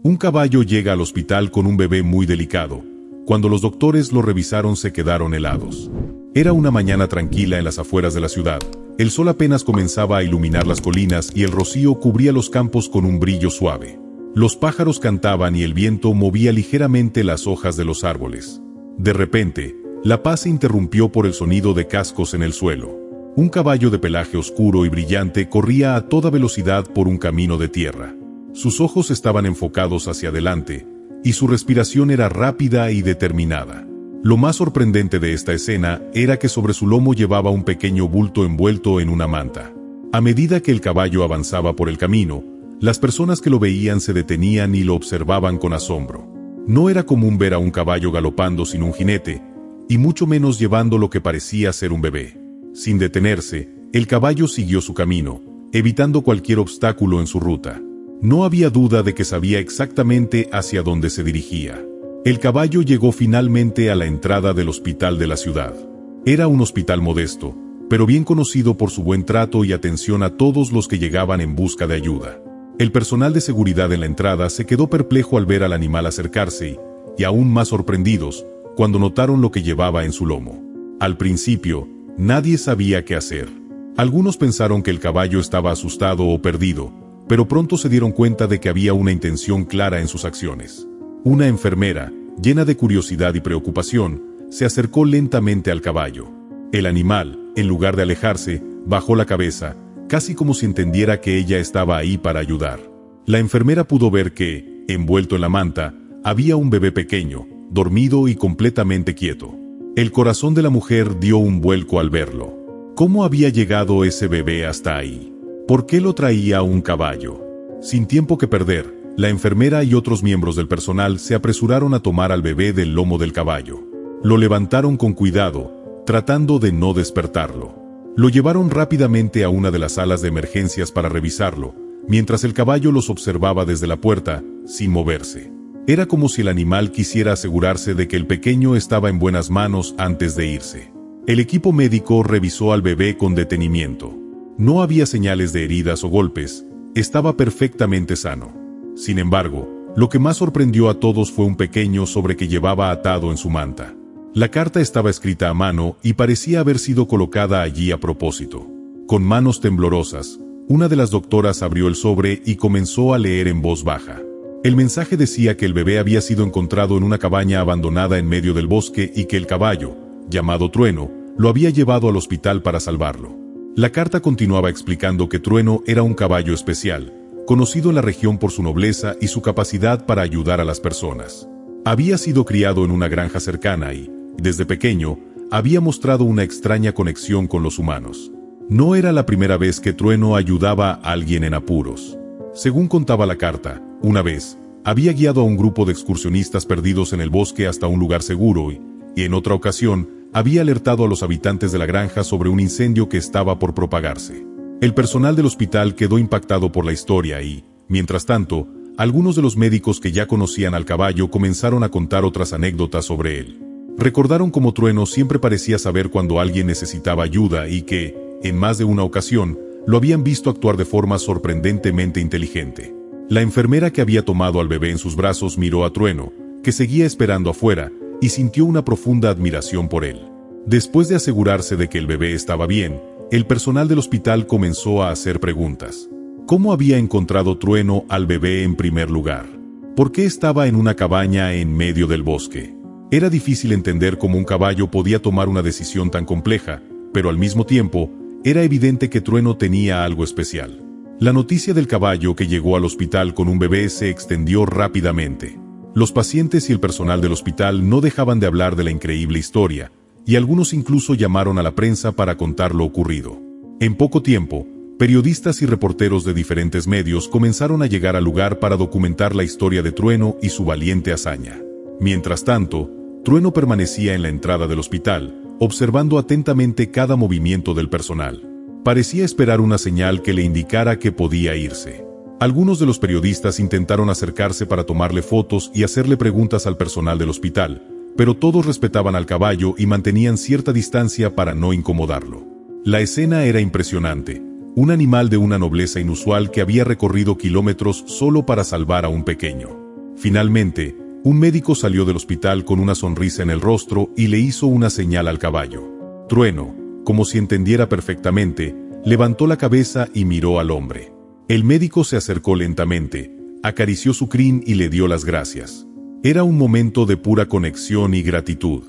Un caballo llega al hospital con un bebé muy delicado. Cuando los doctores lo revisaron se quedaron helados. Era una mañana tranquila en las afueras de la ciudad. El sol apenas comenzaba a iluminar las colinas y el rocío cubría los campos con un brillo suave. Los pájaros cantaban y el viento movía ligeramente las hojas de los árboles. De repente, la paz se interrumpió por el sonido de cascos en el suelo. Un caballo de pelaje oscuro y brillante corría a toda velocidad por un camino de tierra. Sus ojos estaban enfocados hacia adelante, y su respiración era rápida y determinada. Lo más sorprendente de esta escena era que sobre su lomo llevaba un pequeño bulto envuelto en una manta. A medida que el caballo avanzaba por el camino, las personas que lo veían se detenían y lo observaban con asombro. No era común ver a un caballo galopando sin un jinete, y mucho menos llevando lo que parecía ser un bebé. Sin detenerse, el caballo siguió su camino, evitando cualquier obstáculo en su ruta. No había duda de que sabía exactamente hacia dónde se dirigía. El caballo llegó finalmente a la entrada del hospital de la ciudad. Era un hospital modesto, pero bien conocido por su buen trato y atención a todos los que llegaban en busca de ayuda. El personal de seguridad en la entrada se quedó perplejo al ver al animal acercarse y aún más sorprendidos cuando notaron lo que llevaba en su lomo. Al principio, nadie sabía qué hacer. Algunos pensaron que el caballo estaba asustado o perdido, pero pronto se dieron cuenta de que había una intención clara en sus acciones. Una enfermera, llena de curiosidad y preocupación, se acercó lentamente al caballo. El animal, en lugar de alejarse, bajó la cabeza, casi como si entendiera que ella estaba ahí para ayudar. La enfermera pudo ver que, envuelto en la manta, había un bebé pequeño, dormido y completamente quieto. El corazón de la mujer dio un vuelco al verlo. ¿Cómo había llegado ese bebé hasta ahí? ¿Por qué lo traía un caballo? Sin tiempo que perder, la enfermera y otros miembros del personal se apresuraron a tomar al bebé del lomo del caballo. Lo levantaron con cuidado, tratando de no despertarlo. Lo llevaron rápidamente a una de las salas de emergencias para revisarlo, mientras el caballo los observaba desde la puerta, sin moverse. Era como si el animal quisiera asegurarse de que el pequeño estaba en buenas manos antes de irse. El equipo médico revisó al bebé con detenimiento. No había señales de heridas o golpes, estaba perfectamente sano. Sin embargo, lo que más sorprendió a todos fue un pequeño sobre que llevaba atado en su manta. La carta estaba escrita a mano y parecía haber sido colocada allí a propósito. Con manos temblorosas, una de las doctoras abrió el sobre y comenzó a leer en voz baja. El mensaje decía que el bebé había sido encontrado en una cabaña abandonada en medio del bosque y que el caballo, llamado Trueno, lo había llevado al hospital para salvarlo. La carta continuaba explicando que Trueno era un caballo especial, conocido en la región por su nobleza y su capacidad para ayudar a las personas. Había sido criado en una granja cercana y, desde pequeño, había mostrado una extraña conexión con los humanos. No era la primera vez que Trueno ayudaba a alguien en apuros. Según contaba la carta, una vez, había guiado a un grupo de excursionistas perdidos en el bosque hasta un lugar seguro y en otra ocasión, había alertado a los habitantes de la granja sobre un incendio que estaba por propagarse. El personal del hospital quedó impactado por la historia y, mientras tanto, algunos de los médicos que ya conocían al caballo comenzaron a contar otras anécdotas sobre él. Recordaron cómo Trueno siempre parecía saber cuando alguien necesitaba ayuda y que, en más de una ocasión, lo habían visto actuar de forma sorprendentemente inteligente. La enfermera que había tomado al bebé en sus brazos miró a Trueno, que seguía esperando afuera, y sintió una profunda admiración por él. Después de asegurarse de que el bebé estaba bien, el personal del hospital comenzó a hacer preguntas. ¿Cómo había encontrado Trueno al bebé en primer lugar? ¿Por qué estaba en una cabaña en medio del bosque? Era difícil entender cómo un caballo podía tomar una decisión tan compleja, pero al mismo tiempo, era evidente que Trueno tenía algo especial. La noticia del caballo que llegó al hospital con un bebé se extendió rápidamente. Los pacientes y el personal del hospital no dejaban de hablar de la increíble historia, y algunos incluso llamaron a la prensa para contar lo ocurrido. En poco tiempo, periodistas y reporteros de diferentes medios comenzaron a llegar al lugar para documentar la historia de Trueno y su valiente hazaña. Mientras tanto, Trueno permanecía en la entrada del hospital, observando atentamente cada movimiento del personal. Parecía esperar una señal que le indicara que podía irse. Algunos de los periodistas intentaron acercarse para tomarle fotos y hacerle preguntas al personal del hospital, pero todos respetaban al caballo y mantenían cierta distancia para no incomodarlo. La escena era impresionante, un animal de una nobleza inusual que había recorrido kilómetros solo para salvar a un pequeño. Finalmente, un médico salió del hospital con una sonrisa en el rostro y le hizo una señal al caballo. Trueno, como si entendiera perfectamente, levantó la cabeza y miró al hombre. El médico se acercó lentamente, acarició su crin y le dio las gracias. Era un momento de pura conexión y gratitud.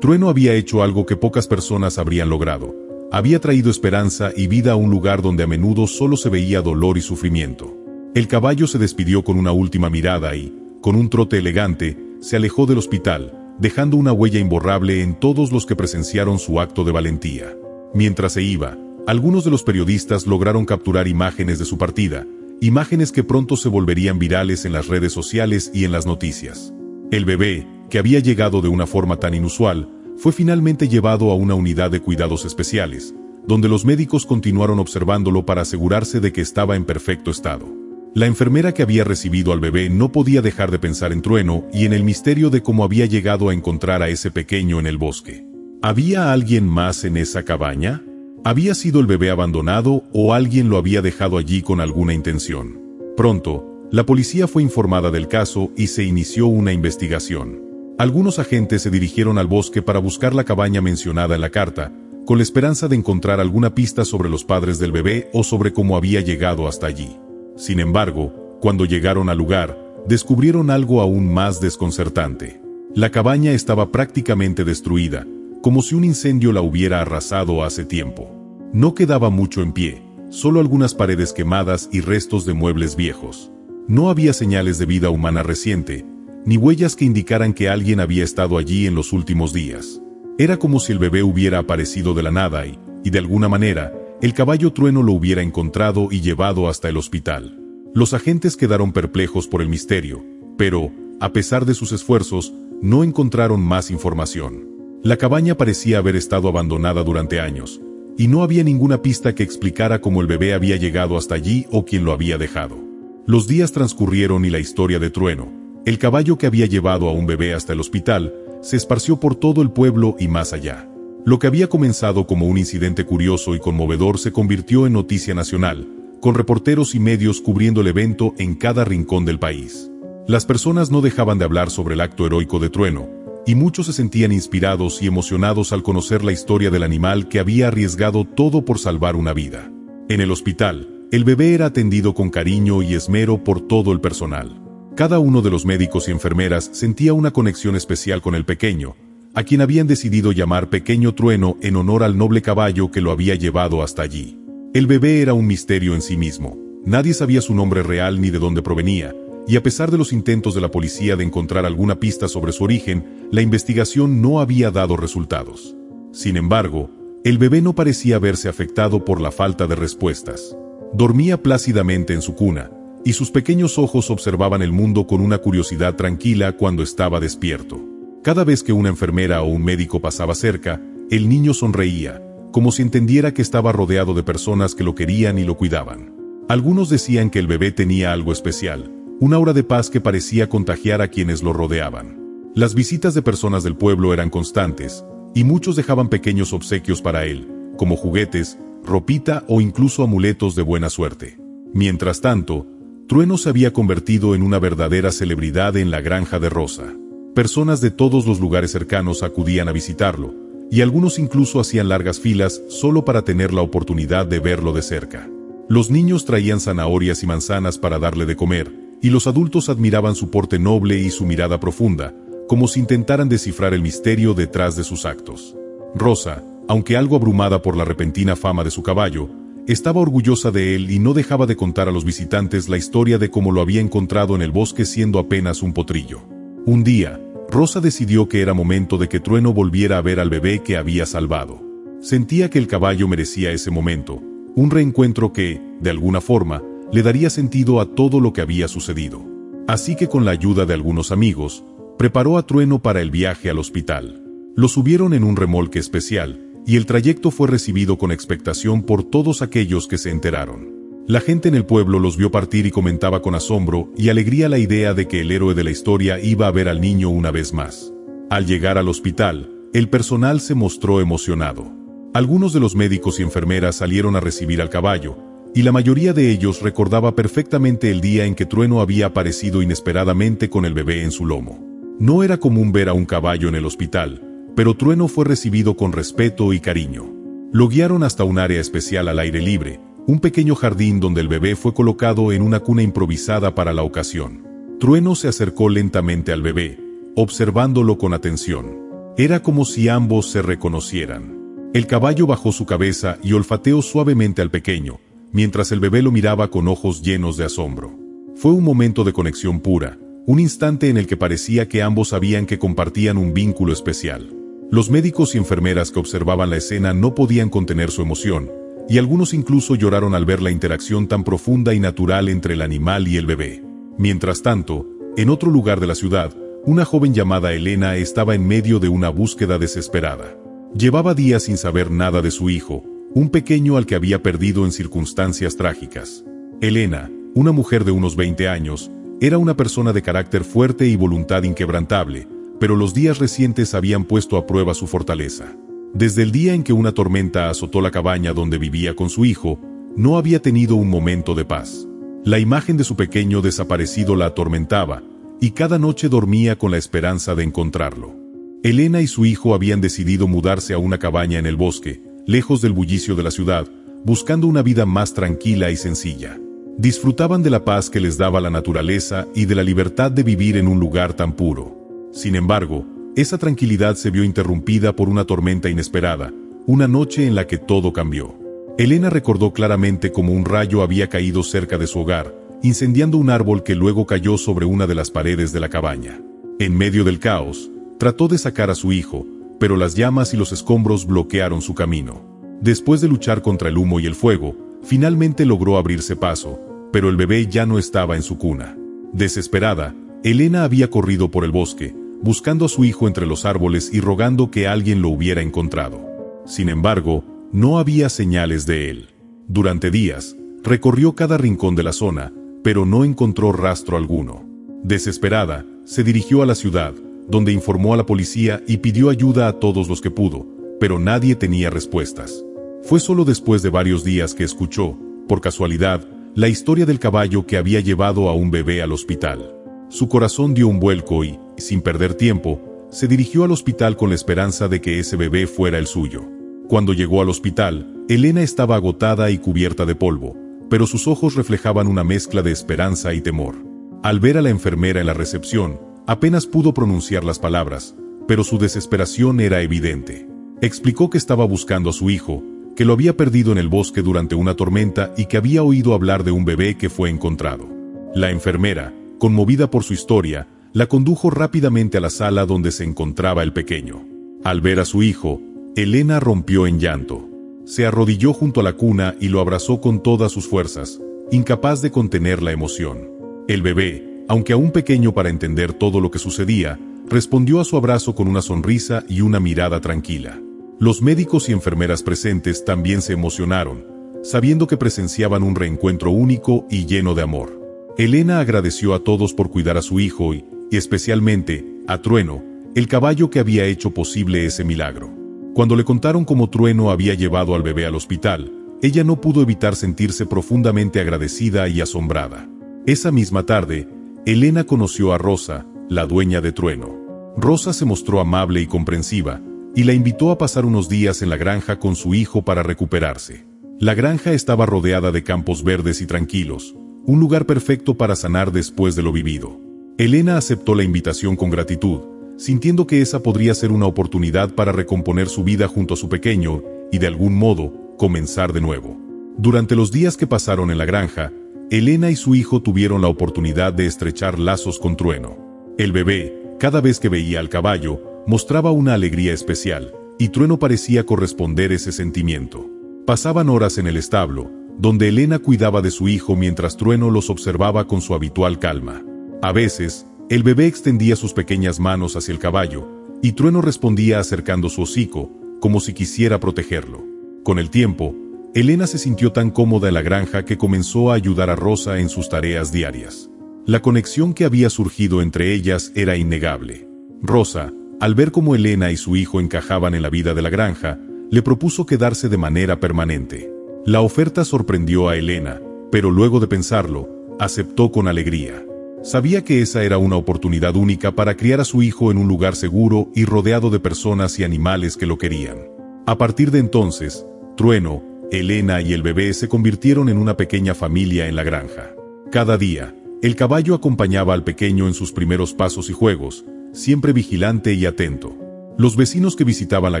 Trueno había hecho algo que pocas personas habrían logrado. Había traído esperanza y vida a un lugar donde a menudo solo se veía dolor y sufrimiento. El caballo se despidió con una última mirada y, con un trote elegante, se alejó del hospital, dejando una huella imborrable en todos los que presenciaron su acto de valentía. Mientras se iba, algunos de los periodistas lograron capturar imágenes de su partida, imágenes que pronto se volverían virales en las redes sociales y en las noticias. El bebé, que había llegado de una forma tan inusual, fue finalmente llevado a una unidad de cuidados especiales, donde los médicos continuaron observándolo para asegurarse de que estaba en perfecto estado. La enfermera que había recibido al bebé no podía dejar de pensar en Trueno y en el misterio de cómo había llegado a encontrar a ese pequeño en el bosque. ¿Había alguien más en esa cabaña? ¿Había sido el bebé abandonado o alguien lo había dejado allí con alguna intención? Pronto, la policía fue informada del caso y se inició una investigación. Algunos agentes se dirigieron al bosque para buscar la cabaña mencionada en la carta, con la esperanza de encontrar alguna pista sobre los padres del bebé o sobre cómo había llegado hasta allí. Sin embargo, cuando llegaron al lugar, descubrieron algo aún más desconcertante. La cabaña estaba prácticamente destruida, como si un incendio la hubiera arrasado hace tiempo. No quedaba mucho en pie, solo algunas paredes quemadas y restos de muebles viejos. No había señales de vida humana reciente, ni huellas que indicaran que alguien había estado allí en los últimos días. Era como si el bebé hubiera aparecido de la nada y, de alguna manera, el caballo Trueno lo hubiera encontrado y llevado hasta el hospital. Los agentes quedaron perplejos por el misterio, pero, a pesar de sus esfuerzos, no encontraron más información. La cabaña parecía haber estado abandonada durante años, y no había ninguna pista que explicara cómo el bebé había llegado hasta allí o quién lo había dejado. Los días transcurrieron y la historia de Trueno, el caballo que había llevado a un bebé hasta el hospital, se esparció por todo el pueblo y más allá. Lo que había comenzado como un incidente curioso y conmovedor se convirtió en noticia nacional, con reporteros y medios cubriendo el evento en cada rincón del país. Las personas no dejaban de hablar sobre el acto heroico de Trueno, y muchos se sentían inspirados y emocionados al conocer la historia del animal que había arriesgado todo por salvar una vida. En el hospital, el bebé era atendido con cariño y esmero por todo el personal. Cada uno de los médicos y enfermeras sentía una conexión especial con el pequeño, a quien habían decidido llamar Pequeño Trueno en honor al noble caballo que lo había llevado hasta allí. El bebé era un misterio en sí mismo. Nadie sabía su nombre real ni de dónde provenía, y a pesar de los intentos de la policía de encontrar alguna pista sobre su origen, la investigación no había dado resultados. Sin embargo, el bebé no parecía verse afectado por la falta de respuestas. Dormía plácidamente en su cuna, y sus pequeños ojos observaban el mundo con una curiosidad tranquila cuando estaba despierto. Cada vez que una enfermera o un médico pasaba cerca, el niño sonreía, como si entendiera que estaba rodeado de personas que lo querían y lo cuidaban. Algunos decían que el bebé tenía algo especial, un aura de paz que parecía contagiar a quienes lo rodeaban. Las visitas de personas del pueblo eran constantes, y muchos dejaban pequeños obsequios para él, como juguetes, ropita o incluso amuletos de buena suerte. Mientras tanto, Trueno se había convertido en una verdadera celebridad en la granja de Rosa. Personas de todos los lugares cercanos acudían a visitarlo, y algunos incluso hacían largas filas solo para tener la oportunidad de verlo de cerca. Los niños traían zanahorias y manzanas para darle de comer, y los adultos admiraban su porte noble y su mirada profunda, como si intentaran descifrar el misterio detrás de sus actos. Rosa, aunque algo abrumada por la repentina fama de su caballo, estaba orgullosa de él y no dejaba de contar a los visitantes la historia de cómo lo había encontrado en el bosque siendo apenas un potrillo. Un día, Rosa decidió que era momento de que Trueno volviera a ver al bebé que había salvado. Sentía que el caballo merecía ese momento, un reencuentro que, de alguna forma, le daría sentido a todo lo que había sucedido. Así que con la ayuda de algunos amigos, preparó a Trueno para el viaje al hospital. Lo subieron en un remolque especial, y el trayecto fue recibido con expectación por todos aquellos que se enteraron. La gente en el pueblo los vio partir y comentaba con asombro y alegría la idea de que el héroe de la historia iba a ver al niño una vez más. Al llegar al hospital, el personal se mostró emocionado. Algunos de los médicos y enfermeras salieron a recibir al caballo, y la mayoría de ellos recordaba perfectamente el día en que Trueno había aparecido inesperadamente con el bebé en su lomo. No era común ver a un caballo en el hospital, pero Trueno fue recibido con respeto y cariño. Lo guiaron hasta un área especial al aire libre, un pequeño jardín donde el bebé fue colocado en una cuna improvisada para la ocasión. Trueno se acercó lentamente al bebé, observándolo con atención. Era como si ambos se reconocieran. El caballo bajó su cabeza y olfateó suavemente al pequeño, mientras el bebé lo miraba con ojos llenos de asombro. Fue un momento de conexión pura, un instante en el que parecía que ambos sabían que compartían un vínculo especial. Los médicos y enfermeras que observaban la escena no podían contener su emoción, y algunos incluso lloraron al ver la interacción tan profunda y natural entre el animal y el bebé. Mientras tanto, en otro lugar de la ciudad, una joven llamada Elena estaba en medio de una búsqueda desesperada. Llevaba días sin saber nada de su hijo, un pequeño al que había perdido en circunstancias trágicas. Elena, una mujer de unos 20 años, era una persona de carácter fuerte y voluntad inquebrantable, pero los días recientes habían puesto a prueba su fortaleza. Desde el día en que una tormenta azotó la cabaña donde vivía con su hijo, no había tenido un momento de paz. La imagen de su pequeño desaparecido la atormentaba, y cada noche dormía con la esperanza de encontrarlo. Elena y su hijo habían decidido mudarse a una cabaña en el bosque, lejos del bullicio de la ciudad, buscando una vida más tranquila y sencilla. Disfrutaban de la paz que les daba la naturaleza y de la libertad de vivir en un lugar tan puro. Sin embargo, esa tranquilidad se vio interrumpida por una tormenta inesperada, una noche en la que todo cambió. Elena recordó claramente cómo un rayo había caído cerca de su hogar, incendiando un árbol que luego cayó sobre una de las paredes de la cabaña. En medio del caos, trató de sacar a su hijo, pero las llamas y los escombros bloquearon su camino. Después de luchar contra el humo y el fuego, finalmente logró abrirse paso, pero el bebé ya no estaba en su cuna. Desesperada, Elena había corrido por el bosque, buscando a su hijo entre los árboles y rogando que alguien lo hubiera encontrado. Sin embargo, no había señales de él. Durante días, recorrió cada rincón de la zona, pero no encontró rastro alguno. Desesperada, se dirigió a la ciudad, donde informó a la policía y pidió ayuda a todos los que pudo, pero nadie tenía respuestas. Fue solo después de varios días que escuchó, por casualidad, la historia del caballo que había llevado a un bebé al hospital. Su corazón dio un vuelco y, sin perder tiempo, se dirigió al hospital con la esperanza de que ese bebé fuera el suyo. Cuando llegó al hospital, Elena estaba agotada y cubierta de polvo, pero sus ojos reflejaban una mezcla de esperanza y temor. Al ver a la enfermera en la recepción, apenas pudo pronunciar las palabras, pero su desesperación era evidente. Explicó que estaba buscando a su hijo, que lo había perdido en el bosque durante una tormenta y que había oído hablar de un bebé que fue encontrado. La enfermera, conmovida por su historia, la condujo rápidamente a la sala donde se encontraba el pequeño. Al ver a su hijo, Elena rompió en llanto. Se arrodilló junto a la cuna y lo abrazó con todas sus fuerzas, incapaz de contener la emoción. El bebé, aunque aún pequeño para entender todo lo que sucedía, respondió a su abrazo con una sonrisa y una mirada tranquila. Los médicos y enfermeras presentes también se emocionaron, sabiendo que presenciaban un reencuentro único y lleno de amor. Elena agradeció a todos por cuidar a su hijo y especialmente, a Trueno, el caballo que había hecho posible ese milagro. Cuando le contaron cómo Trueno había llevado al bebé al hospital, ella no pudo evitar sentirse profundamente agradecida y asombrada. Esa misma tarde, Elena conoció a Rosa, la dueña de Trueno. Rosa se mostró amable y comprensiva, y la invitó a pasar unos días en la granja con su hijo para recuperarse. La granja estaba rodeada de campos verdes y tranquilos, un lugar perfecto para sanar después de lo vivido. Elena aceptó la invitación con gratitud, sintiendo que esa podría ser una oportunidad para recomponer su vida junto a su pequeño y, de algún modo, comenzar de nuevo. Durante los días que pasaron en la granja, Elena y su hijo tuvieron la oportunidad de estrechar lazos con Trueno. El bebé, cada vez que veía al caballo, mostraba una alegría especial, y Trueno parecía corresponder ese sentimiento. Pasaban horas en el establo, donde Elena cuidaba de su hijo mientras Trueno los observaba con su habitual calma. A veces, el bebé extendía sus pequeñas manos hacia el caballo, y Trueno respondía acercando su hocico, como si quisiera protegerlo. Con el tiempo, Elena se sintió tan cómoda en la granja que comenzó a ayudar a Rosa en sus tareas diarias. La conexión que había surgido entre ellas era innegable. Rosa, al ver cómo Elena y su hijo encajaban en la vida de la granja, le propuso quedarse de manera permanente. La oferta sorprendió a Elena, pero luego de pensarlo, aceptó con alegría. Sabía que esa era una oportunidad única para criar a su hijo en un lugar seguro y rodeado de personas y animales que lo querían. A partir de entonces, Trueno, Elena y el bebé se convirtieron en una pequeña familia en la granja. Cada día, el caballo acompañaba al pequeño en sus primeros pasos y juegos, siempre vigilante y atento. Los vecinos que visitaban la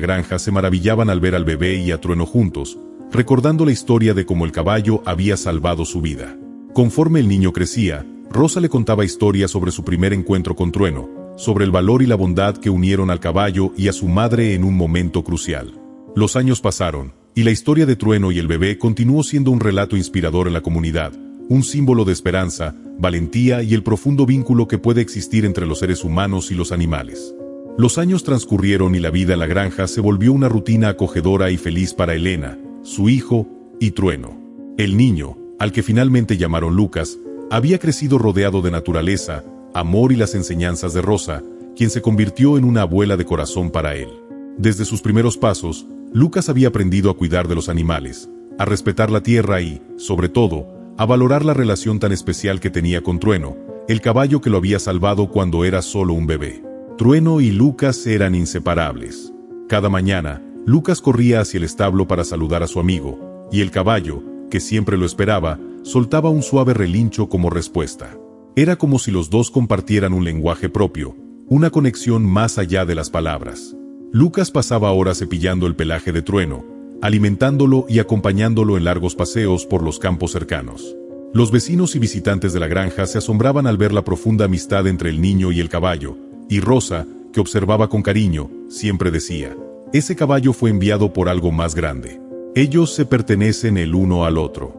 granja se maravillaban al ver al bebé y a Trueno juntos, recordando la historia de cómo el caballo había salvado su vida. Conforme el niño crecía, Rosa le contaba historias sobre su primer encuentro con Trueno, sobre el valor y la bondad que unieron al caballo y a su madre en un momento crucial. Los años pasaron, y la historia de Trueno y el bebé continuó siendo un relato inspirador en la comunidad, un símbolo de esperanza, valentía y el profundo vínculo que puede existir entre los seres humanos y los animales. Los años transcurrieron y la vida en la granja se volvió una rutina acogedora y feliz para Elena, su hijo y Trueno. El niño, al que finalmente llamaron Lucas, había crecido rodeado de naturaleza, amor y las enseñanzas de Rosa, quien se convirtió en una abuela de corazón para él. Desde sus primeros pasos, Lucas había aprendido a cuidar de los animales, a respetar la tierra y, sobre todo, a valorar la relación tan especial que tenía con Trueno, el caballo que lo había salvado cuando era solo un bebé. Trueno y Lucas eran inseparables. Cada mañana, Lucas corría hacia el establo para saludar a su amigo, y el caballo, que siempre lo esperaba, soltaba un suave relincho como respuesta. Era como si los dos compartieran un lenguaje propio, una conexión más allá de las palabras. Lucas pasaba horas cepillando el pelaje de Trueno, alimentándolo y acompañándolo en largos paseos por los campos cercanos. Los vecinos y visitantes de la granja se asombraban al ver la profunda amistad entre el niño y el caballo, y Rosa, que observaba con cariño, siempre decía: ese caballo fue enviado por algo más grande. Ellos se pertenecen el uno al otro.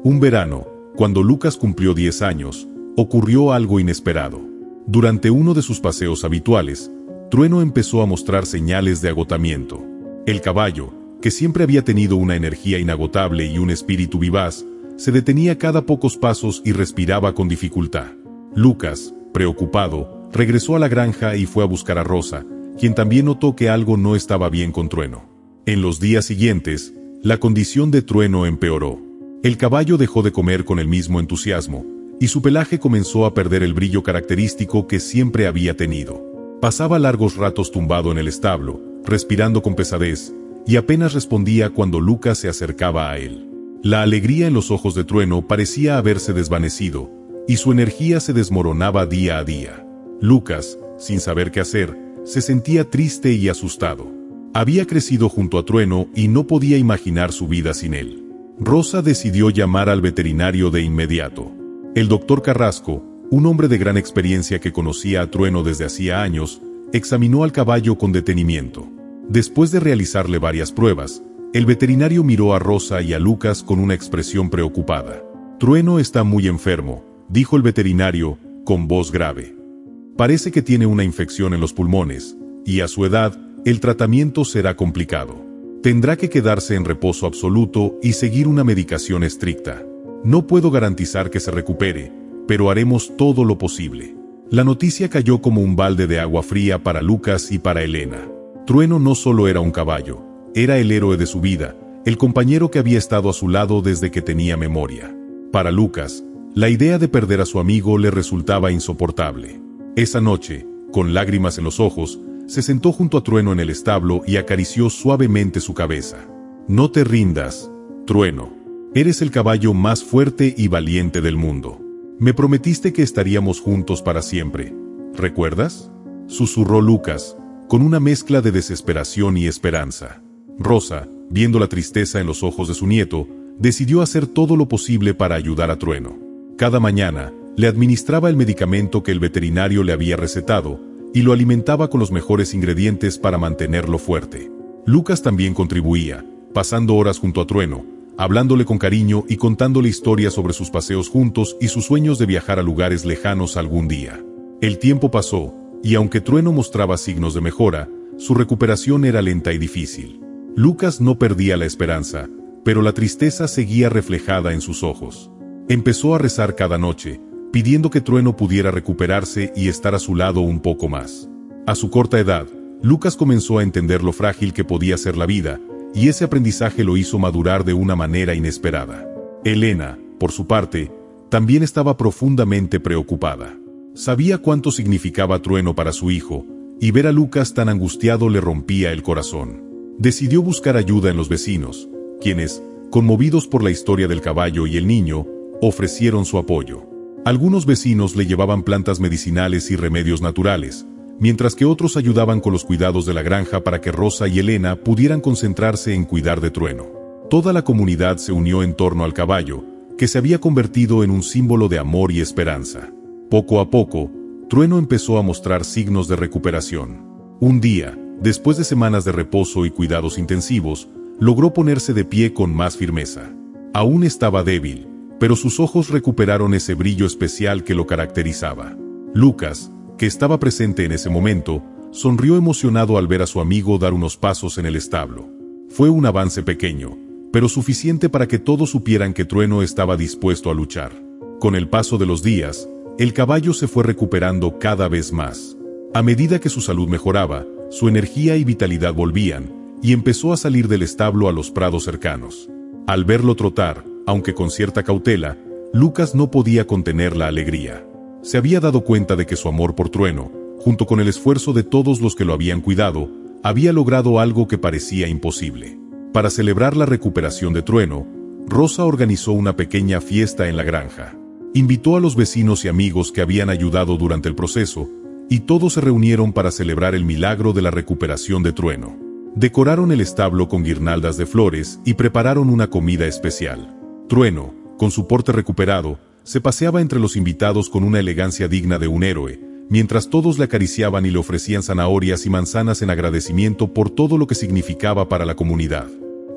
Un verano, cuando Lucas cumplió 10 años, ocurrió algo inesperado. Durante uno de sus paseos habituales, Trueno empezó a mostrar señales de agotamiento. El caballo, que siempre había tenido una energía inagotable y un espíritu vivaz, se detenía cada pocos pasos y respiraba con dificultad. Lucas, preocupado, regresó a la granja y fue a buscar a Rosa, quien también notó que algo no estaba bien con Trueno. En los días siguientes, la condición de Trueno empeoró. El caballo dejó de comer con el mismo entusiasmo, y su pelaje comenzó a perder el brillo característico que siempre había tenido. Pasaba largos ratos tumbado en el establo, respirando con pesadez, y apenas respondía cuando Lucas se acercaba a él. La alegría en los ojos de Trueno parecía haberse desvanecido, y su energía se desmoronaba día a día. Lucas, sin saber qué hacer, se sentía triste y asustado. Había crecido junto a Trueno y no podía imaginar su vida sin él. Rosa decidió llamar al veterinario de inmediato. El doctor Carrasco, un hombre de gran experiencia que conocía a Trueno desde hacía años, examinó al caballo con detenimiento. Después de realizarle varias pruebas, el veterinario miró a Rosa y a Lucas con una expresión preocupada. Trueno está muy enfermo, dijo el veterinario, con voz grave. Parece que tiene una infección en los pulmones, y a su edad, el tratamiento será complicado. Tendrá que quedarse en reposo absoluto y seguir una medicación estricta. No puedo garantizar que se recupere, pero haremos todo lo posible. La noticia cayó como un balde de agua fría para Lucas y para Elena. Trueno no solo era un caballo, era el héroe de su vida, el compañero que había estado a su lado desde que tenía memoria. Para Lucas, la idea de perder a su amigo le resultaba insoportable. Esa noche, con lágrimas en los ojos, se sentó junto a Trueno en el establo y acarició suavemente su cabeza. No te rindas, Trueno. Eres el caballo más fuerte y valiente del mundo. Me prometiste que estaríamos juntos para siempre. ¿Recuerdas? Susurró Lucas, con una mezcla de desesperación y esperanza. Rosa, viendo la tristeza en los ojos de su nieto, decidió hacer todo lo posible para ayudar a Trueno. Cada mañana, le administraba el medicamento que el veterinario le había recetado, y lo alimentaba con los mejores ingredientes para mantenerlo fuerte. Lucas también contribuía, pasando horas junto a Trueno, hablándole con cariño y contándole historias sobre sus paseos juntos y sus sueños de viajar a lugares lejanos algún día. El tiempo pasó, y aunque Trueno mostraba signos de mejora, su recuperación era lenta y difícil. Lucas no perdía la esperanza, pero la tristeza seguía reflejada en sus ojos. Empezó a rezar cada noche, pidiendo que Trueno pudiera recuperarse y estar a su lado un poco más. A su corta edad, Lucas comenzó a entender lo frágil que podía ser la vida, y ese aprendizaje lo hizo madurar de una manera inesperada. Elena, por su parte, también estaba profundamente preocupada. Sabía cuánto significaba Trueno para su hijo, y ver a Lucas tan angustiado le rompía el corazón. Decidió buscar ayuda en los vecinos, quienes, conmovidos por la historia del caballo y el niño, ofrecieron su apoyo. Algunos vecinos le llevaban plantas medicinales y remedios naturales, mientras que otros ayudaban con los cuidados de la granja para que Rosa y Elena pudieran concentrarse en cuidar de Trueno. Toda la comunidad se unió en torno al caballo, que se había convertido en un símbolo de amor y esperanza. Poco a poco, Trueno empezó a mostrar signos de recuperación. Un día, después de semanas de reposo y cuidados intensivos, logró ponerse de pie con más firmeza. Aún estaba débil, pero sus ojos recuperaron ese brillo especial que lo caracterizaba. Lucas, que estaba presente en ese momento, sonrió emocionado al ver a su amigo dar unos pasos en el establo. Fue un avance pequeño, pero suficiente para que todos supieran que Trueno estaba dispuesto a luchar. Con el paso de los días, el caballo se fue recuperando cada vez más. A medida que su salud mejoraba, su energía y vitalidad volvían, y empezó a salir del establo a los prados cercanos. Al verlo trotar, aunque con cierta cautela, Lucas no podía contener la alegría. Se había dado cuenta de que su amor por Trueno, junto con el esfuerzo de todos los que lo habían cuidado, había logrado algo que parecía imposible. Para celebrar la recuperación de Trueno, Rosa organizó una pequeña fiesta en la granja. Invitó a los vecinos y amigos que habían ayudado durante el proceso, y todos se reunieron para celebrar el milagro de la recuperación de Trueno. Decoraron el establo con guirnaldas de flores y prepararon una comida especial. Trueno, con su porte recuperado, se paseaba entre los invitados con una elegancia digna de un héroe, mientras todos le acariciaban y le ofrecían zanahorias y manzanas en agradecimiento por todo lo que significaba para la comunidad.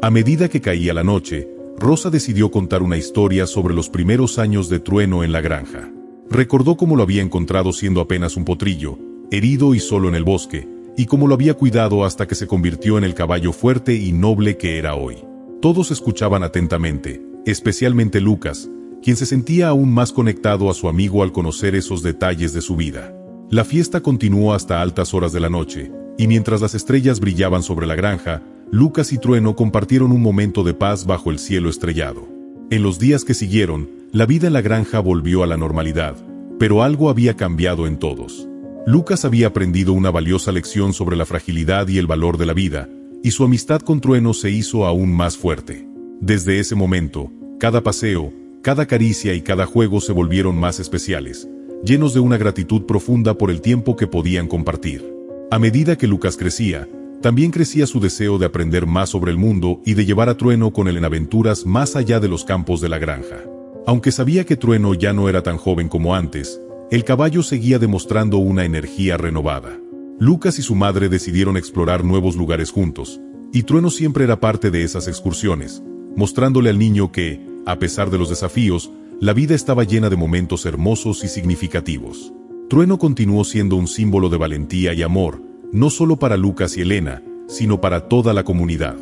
A medida que caía la noche, Rosa decidió contar una historia sobre los primeros años de Trueno en la granja. Recordó cómo lo había encontrado siendo apenas un potrillo, herido y solo en el bosque, y cómo lo había cuidado hasta que se convirtió en el caballo fuerte y noble que era hoy. Todos escuchaban atentamente, especialmente Lucas, quien se sentía aún más conectado a su amigo al conocer esos detalles de su vida. La fiesta continuó hasta altas horas de la noche, y mientras las estrellas brillaban sobre la granja, Lucas y Trueno compartieron un momento de paz bajo el cielo estrellado. En los días que siguieron, la vida en la granja volvió a la normalidad, pero algo había cambiado en todos. Lucas había aprendido una valiosa lección sobre la fragilidad y el valor de la vida, y su amistad con Trueno se hizo aún más fuerte. Desde ese momento, cada paseo, cada caricia y cada juego se volvieron más especiales, llenos de una gratitud profunda por el tiempo que podían compartir. A medida que Lucas crecía, también crecía su deseo de aprender más sobre el mundo y de llevar a Trueno con él en aventuras más allá de los campos de la granja. Aunque sabía que Trueno ya no era tan joven como antes, el caballo seguía demostrando una energía renovada. Lucas y su madre decidieron explorar nuevos lugares juntos, y Trueno siempre era parte de esas excursiones, mostrándole al niño que, a pesar de los desafíos, la vida estaba llena de momentos hermosos y significativos. Trueno continuó siendo un símbolo de valentía y amor, no solo para Lucas y Elena, sino para toda la comunidad.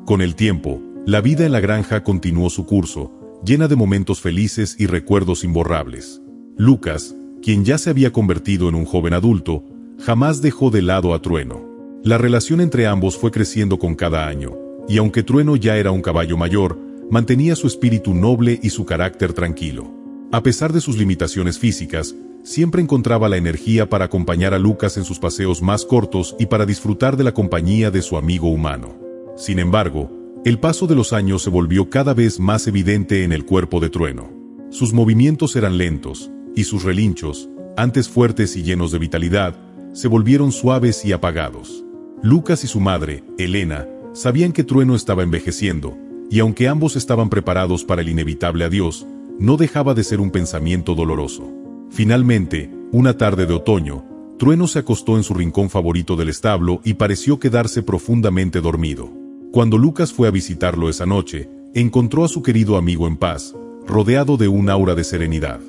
Con el tiempo, la vida en la granja continuó su curso, llena de momentos felices y recuerdos imborrables. Lucas, quien ya se había convertido en un joven adulto, jamás dejó de lado a Trueno. La relación entre ambos fue creciendo con cada año, y aunque Trueno ya era un caballo mayor, mantenía su espíritu noble y su carácter tranquilo. A pesar de sus limitaciones físicas, siempre encontraba la energía para acompañar a Lucas en sus paseos más cortos y para disfrutar de la compañía de su amigo humano. Sin embargo, el paso de los años se volvió cada vez más evidente en el cuerpo de Trueno. Sus movimientos eran lentos, y sus relinchos, antes fuertes y llenos de vitalidad, se volvieron suaves y apagados. Lucas y su madre, Elena, sabían que Trueno estaba envejeciendo, y aunque ambos estaban preparados para el inevitable adiós, no dejaba de ser un pensamiento doloroso. Finalmente, una tarde de otoño, Trueno se acostó en su rincón favorito del establo y pareció quedarse profundamente dormido. Cuando Lucas fue a visitarlo esa noche, encontró a su querido amigo en paz, rodeado de un aura de serenidad.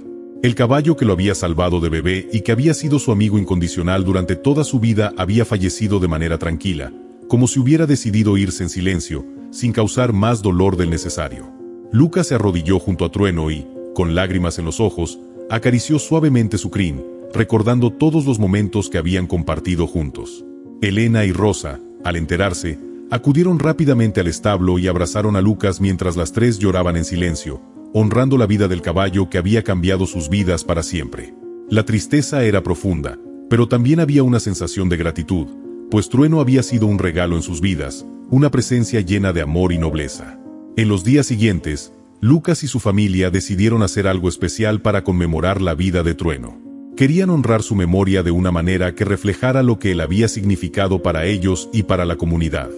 El caballo que lo había salvado de bebé y que había sido su amigo incondicional durante toda su vida había fallecido de manera tranquila, como si hubiera decidido irse en silencio, sin causar más dolor del necesario. Lucas se arrodilló junto a Trueno y, con lágrimas en los ojos, acarició suavemente su crin, recordando todos los momentos que habían compartido juntos. Elena y Rosa, al enterarse, acudieron rápidamente al establo y abrazaron a Lucas mientras las tres lloraban en silencio, honrando la vida del caballo que había cambiado sus vidas para siempre. La tristeza era profunda, pero también había una sensación de gratitud, pues Trueno había sido un regalo en sus vidas, una presencia llena de amor y nobleza. En los días siguientes, Lucas y su familia decidieron hacer algo especial para conmemorar la vida de Trueno. Querían honrar su memoria de una manera que reflejara lo que él había significado para ellos y para la comunidad.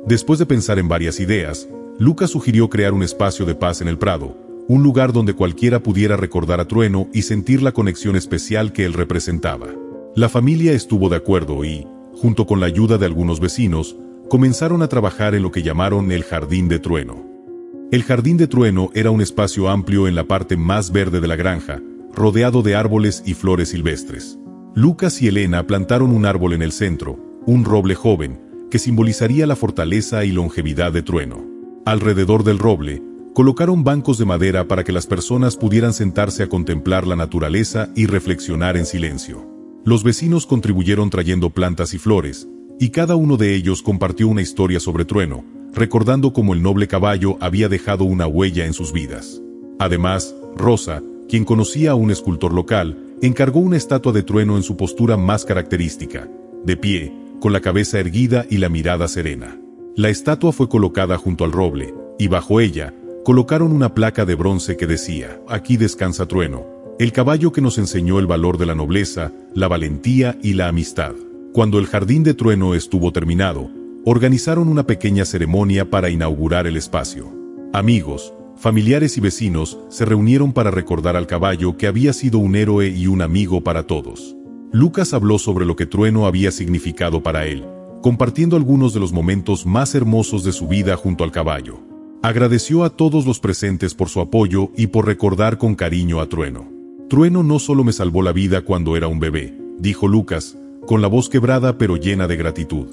Después de pensar en varias ideas, Lucas sugirió crear un espacio de paz en el Prado, un lugar donde cualquiera pudiera recordar a Trueno y sentir la conexión especial que él representaba. La familia estuvo de acuerdo y, junto con la ayuda de algunos vecinos, comenzaron a trabajar en lo que llamaron el Jardín de Trueno. El Jardín de Trueno era un espacio amplio en la parte más verde de la granja, rodeado de árboles y flores silvestres. Lucas y Elena plantaron un árbol en el centro, un roble joven, que simbolizaría la fortaleza y longevidad de Trueno. Alrededor del roble, colocaron bancos de madera para que las personas pudieran sentarse a contemplar la naturaleza y reflexionar en silencio. Los vecinos contribuyeron trayendo plantas y flores, y cada uno de ellos compartió una historia sobre Trueno, recordando cómo el noble caballo había dejado una huella en sus vidas. Además, Rosa, quien conocía a un escultor local, encargó una estatua de Trueno en su postura más característica, de pie, con la cabeza erguida y la mirada serena. La estatua fue colocada junto al roble, y bajo ella, colocaron una placa de bronce que decía: «Aquí descansa Trueno, el caballo que nos enseñó el valor de la nobleza, la valentía y la amistad». Cuando el Jardín de Trueno estuvo terminado, organizaron una pequeña ceremonia para inaugurar el espacio. Amigos, familiares y vecinos se reunieron para recordar al caballo que había sido un héroe y un amigo para todos. Lucas habló sobre lo que Trueno había significado para él, compartiendo algunos de los momentos más hermosos de su vida junto al caballo. Agradeció a todos los presentes por su apoyo y por recordar con cariño a Trueno. «Trueno no solo me salvó la vida cuando era un bebé», dijo Lucas, con la voz quebrada pero llena de gratitud.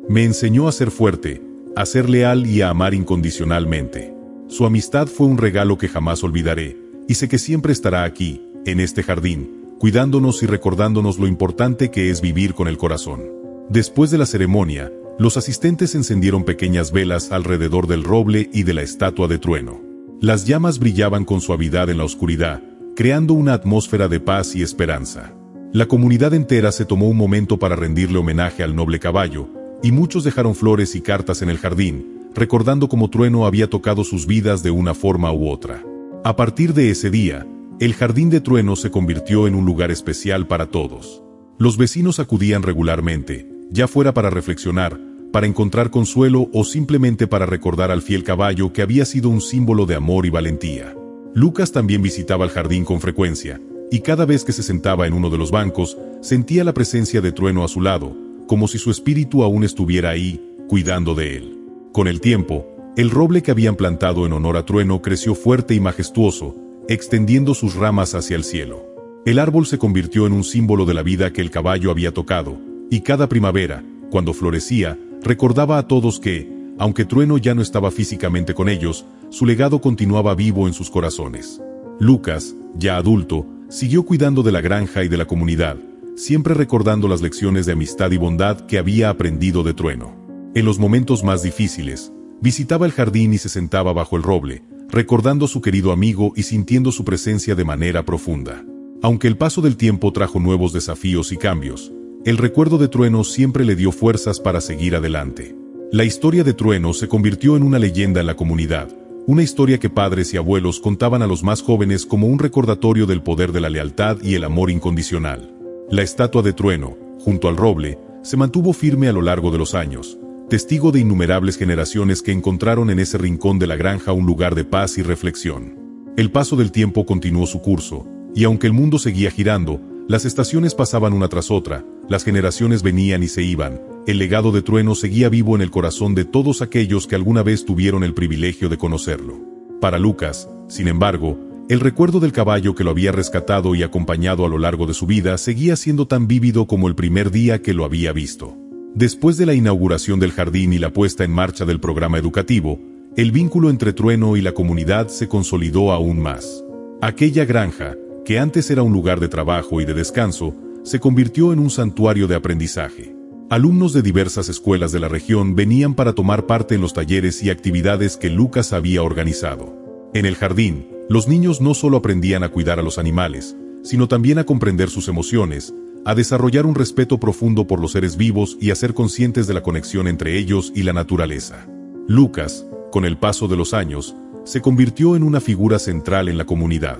«Me enseñó a ser fuerte, a ser leal y a amar incondicionalmente. Su amistad fue un regalo que jamás olvidaré, y sé que siempre estará aquí, en este jardín, cuidándonos y recordándonos lo importante que es vivir con el corazón». Después de la ceremonia, los asistentes encendieron pequeñas velas alrededor del roble y de la estatua de Trueno. Las llamas brillaban con suavidad en la oscuridad, creando una atmósfera de paz y esperanza. La comunidad entera se tomó un momento para rendirle homenaje al noble caballo, y muchos dejaron flores y cartas en el jardín, recordando cómo Trueno había tocado sus vidas de una forma u otra. A partir de ese día, el Jardín de Trueno se convirtió en un lugar especial para todos. Los vecinos acudían regularmente, ya fuera para reflexionar, para encontrar consuelo o simplemente para recordar al fiel caballo que había sido un símbolo de amor y valentía. Lucas también visitaba el jardín con frecuencia, y cada vez que se sentaba en uno de los bancos, sentía la presencia de Trueno a su lado, como si su espíritu aún estuviera ahí, cuidando de él. Con el tiempo, el roble que habían plantado en honor a Trueno creció fuerte y majestuoso, extendiendo sus ramas hacia el cielo. El árbol se convirtió en un símbolo de la vida que el caballo había tocado, y cada primavera, cuando florecía, recordaba a todos que, aunque Trueno ya no estaba físicamente con ellos, su legado continuaba vivo en sus corazones. Lucas, ya adulto, siguió cuidando de la granja y de la comunidad, siempre recordando las lecciones de amistad y bondad que había aprendido de Trueno. En los momentos más difíciles, visitaba el jardín y se sentaba bajo el roble, recordando a su querido amigo y sintiendo su presencia de manera profunda. Aunque el paso del tiempo trajo nuevos desafíos y cambios, el recuerdo de Trueno siempre le dio fuerzas para seguir adelante. La historia de Trueno se convirtió en una leyenda en la comunidad, una historia que padres y abuelos contaban a los más jóvenes como un recordatorio del poder de la lealtad y el amor incondicional. La estatua de Trueno, junto al roble, se mantuvo firme a lo largo de los años, testigo de innumerables generaciones que encontraron en ese rincón de la granja un lugar de paz y reflexión. El paso del tiempo continuó su curso, y aunque el mundo seguía girando, las estaciones pasaban una tras otra, las generaciones venían y se iban, el legado de Trueno seguía vivo en el corazón de todos aquellos que alguna vez tuvieron el privilegio de conocerlo. Para Lucas, sin embargo, el recuerdo del caballo que lo había rescatado y acompañado a lo largo de su vida seguía siendo tan vívido como el primer día que lo había visto. Después de la inauguración del jardín y la puesta en marcha del programa educativo, el vínculo entre Trueno y la comunidad se consolidó aún más. Aquella granja, que antes era un lugar de trabajo y de descanso, se convirtió en un santuario de aprendizaje. Alumnos de diversas escuelas de la región venían para tomar parte en los talleres y actividades que Lucas había organizado. En el jardín, los niños no solo aprendían a cuidar a los animales, sino también a comprender sus emociones, a desarrollar un respeto profundo por los seres vivos y a ser conscientes de la conexión entre ellos y la naturaleza. Lucas, con el paso de los años, se convirtió en una figura central en la comunidad.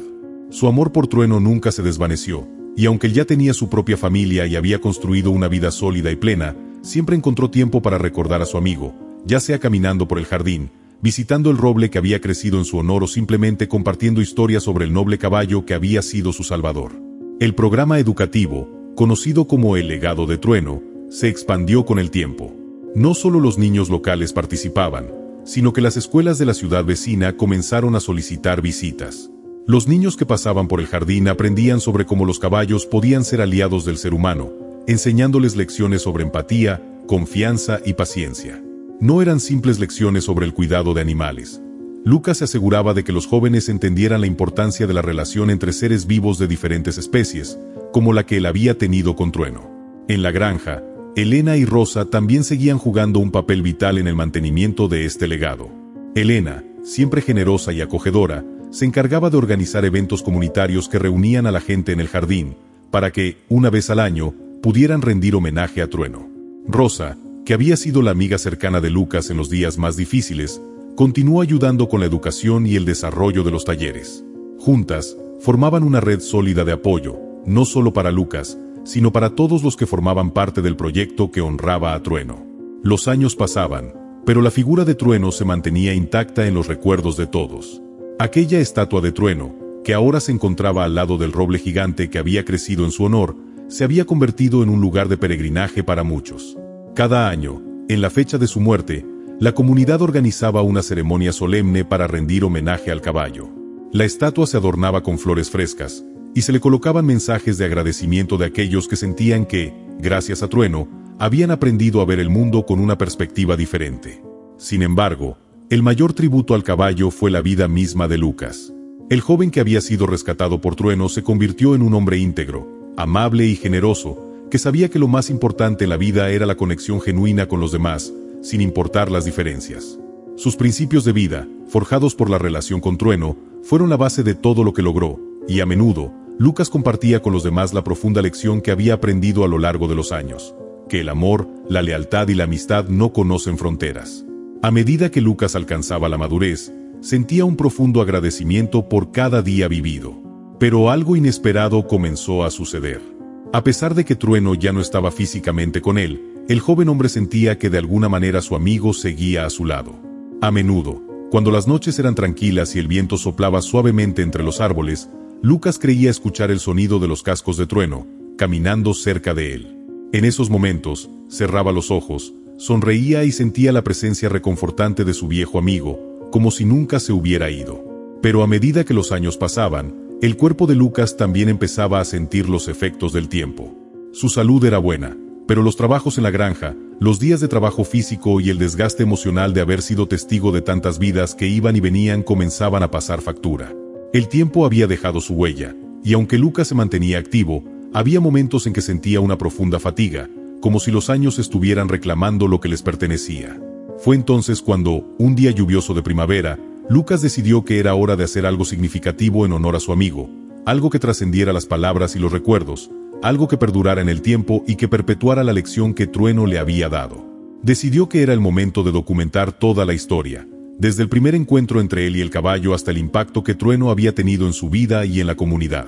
Su amor por Trueno nunca se desvaneció, y aunque él ya tenía su propia familia y había construido una vida sólida y plena, siempre encontró tiempo para recordar a su amigo, ya sea caminando por el jardín, visitando el roble que había crecido en su honor o simplemente compartiendo historias sobre el noble caballo que había sido su salvador. El programa educativo, conocido como el Legado de Trueno, se expandió con el tiempo. No solo los niños locales participaban, sino que las escuelas de la ciudad vecina comenzaron a solicitar visitas. Los niños que pasaban por el jardín aprendían sobre cómo los caballos podían ser aliados del ser humano, enseñándoles lecciones sobre empatía, confianza y paciencia. No eran simples lecciones sobre el cuidado de animales. Lucas se aseguraba de que los jóvenes entendieran la importancia de la relación entre seres vivos de diferentes especies, como la que él había tenido con Trueno. En la granja, Elena y Rosa también seguían jugando un papel vital en el mantenimiento de este legado. Elena, siempre generosa y acogedora, se encargaba de organizar eventos comunitarios que reunían a la gente en el jardín, para que, una vez al año, pudieran rendir homenaje a Trueno. Rosa, que había sido la amiga cercana de Lucas en los días más difíciles, continuó ayudando con la educación y el desarrollo de los talleres. Juntas, formaban una red sólida de apoyo, no solo para Lucas, sino para todos los que formaban parte del proyecto que honraba a Trueno. Los años pasaban, pero la figura de Trueno se mantenía intacta en los recuerdos de todos. Aquella estatua de Trueno, que ahora se encontraba al lado del roble gigante que había crecido en su honor, se había convertido en un lugar de peregrinaje para muchos. Cada año, en la fecha de su muerte, la comunidad organizaba una ceremonia solemne para rendir homenaje al caballo. La estatua se adornaba con flores frescas, y se le colocaban mensajes de agradecimiento de aquellos que sentían que, gracias a Trueno, habían aprendido a ver el mundo con una perspectiva diferente. Sin embargo, el mayor tributo al caballo fue la vida misma de Lucas. El joven que había sido rescatado por Trueno se convirtió en un hombre íntegro, amable y generoso, que sabía que lo más importante en la vida era la conexión genuina con los demás, sin importar las diferencias. Sus principios de vida, forjados por la relación con Trueno, fueron la base de todo lo que logró, y a menudo, Lucas compartía con los demás la profunda lección que había aprendido a lo largo de los años, que el amor, la lealtad y la amistad no conocen fronteras. A medida que Lucas alcanzaba la madurez, sentía un profundo agradecimiento por cada día vivido. Pero algo inesperado comenzó a suceder. A pesar de que Trueno ya no estaba físicamente con él, el joven hombre sentía que de alguna manera su amigo seguía a su lado. A menudo, cuando las noches eran tranquilas y el viento soplaba suavemente entre los árboles, Lucas creía escuchar el sonido de los cascos de Trueno, caminando cerca de él. En esos momentos, cerraba los ojos, sonreía y sentía la presencia reconfortante de su viejo amigo, como si nunca se hubiera ido. Pero a medida que los años pasaban, el cuerpo de Lucas también empezaba a sentir los efectos del tiempo. Su salud era buena, pero los trabajos en la granja, los días de trabajo físico y el desgaste emocional de haber sido testigo de tantas vidas que iban y venían comenzaban a pasar factura. El tiempo había dejado su huella, y aunque Lucas se mantenía activo, había momentos en que sentía una profunda fatiga, como si los años estuvieran reclamando lo que les pertenecía. Fue entonces cuando, un día lluvioso de primavera, Lucas decidió que era hora de hacer algo significativo en honor a su amigo, algo que trascendiera las palabras y los recuerdos, algo que perdurara en el tiempo y que perpetuara la lección que Trueno le había dado. Decidió que era el momento de documentar toda la historia, desde el primer encuentro entre él y el caballo hasta el impacto que Trueno había tenido en su vida y en la comunidad.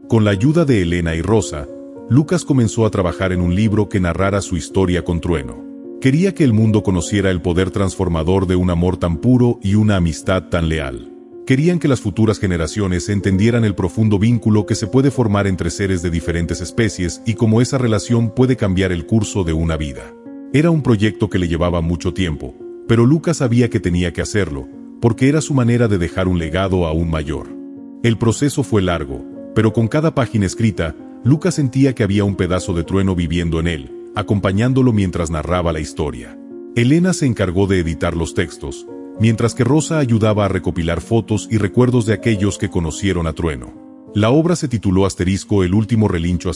Con la ayuda de Elena y Rosa, Lucas comenzó a trabajar en un libro que narrara su historia con Trueno. Quería que el mundo conociera el poder transformador de un amor tan puro y una amistad tan leal. Querían que las futuras generaciones entendieran el profundo vínculo que se puede formar entre seres de diferentes especies y cómo esa relación puede cambiar el curso de una vida. Era un proyecto que le llevaba mucho tiempo, pero Lucas sabía que tenía que hacerlo, porque era su manera de dejar un legado aún mayor. El proceso fue largo, pero con cada página escrita, Lucas sentía que había un pedazo de Trueno viviendo en él, acompañándolo mientras narraba la historia. Elena se encargó de editar los textos, mientras que Rosa ayudaba a recopilar fotos y recuerdos de aquellos que conocieron a Trueno. La obra se tituló *El último relincho*,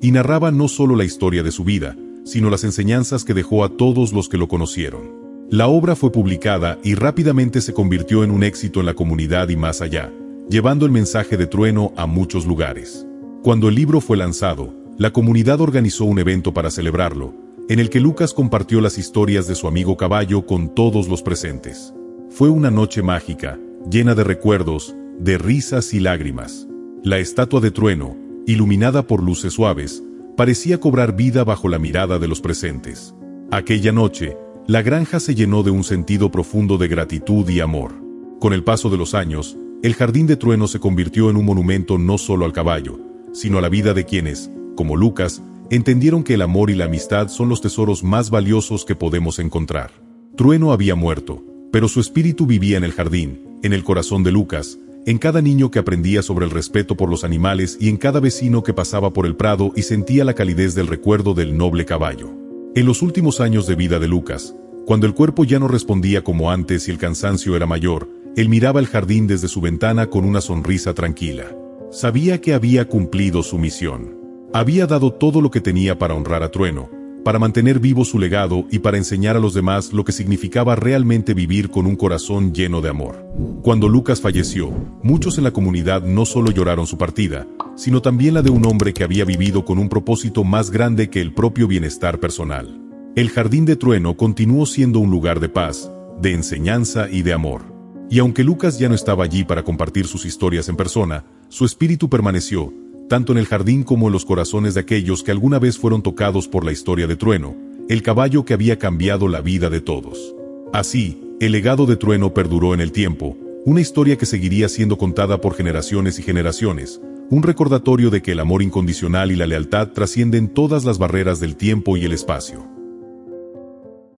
y narraba no solo la historia de su vida, sino las enseñanzas que dejó a todos los que lo conocieron. La obra fue publicada y rápidamente se convirtió en un éxito en la comunidad y más allá, llevando el mensaje de Trueno a muchos lugares. Cuando el libro fue lanzado, la comunidad organizó un evento para celebrarlo, en el que Lucas compartió las historias de su amigo caballo con todos los presentes. Fue una noche mágica, llena de recuerdos, de risas y lágrimas. La estatua de Trueno, iluminada por luces suaves, parecía cobrar vida bajo la mirada de los presentes. Aquella noche, la granja se llenó de un sentido profundo de gratitud y amor. Con el paso de los años, el Jardín de Trueno se convirtió en un monumento no solo al caballo, sino a la vida de quienes, como Lucas, entendieron que el amor y la amistad son los tesoros más valiosos que podemos encontrar. Trueno había muerto, pero su espíritu vivía en el jardín, en el corazón de Lucas, en cada niño que aprendía sobre el respeto por los animales y en cada vecino que pasaba por el prado y sentía la calidez del recuerdo del noble caballo. En los últimos años de vida de Lucas, cuando el cuerpo ya no respondía como antes y el cansancio era mayor, él miraba el jardín desde su ventana con una sonrisa tranquila. Sabía que había cumplido su misión. Había dado todo lo que tenía para honrar a Trueno, para mantener vivo su legado y para enseñar a los demás lo que significaba realmente vivir con un corazón lleno de amor. Cuando Lucas falleció, muchos en la comunidad no solo lloraron su partida, sino también la de un hombre que había vivido con un propósito más grande que el propio bienestar personal. El Jardín de Trueno continuó siendo un lugar de paz, de enseñanza y de amor. Y aunque Lucas ya no estaba allí para compartir sus historias en persona, su espíritu permaneció, tanto en el jardín como en los corazones de aquellos que alguna vez fueron tocados por la historia de Trueno, el caballo que había cambiado la vida de todos. Así, el legado de Trueno perduró en el tiempo, una historia que seguiría siendo contada por generaciones y generaciones, un recordatorio de que el amor incondicional y la lealtad trascienden todas las barreras del tiempo y el espacio.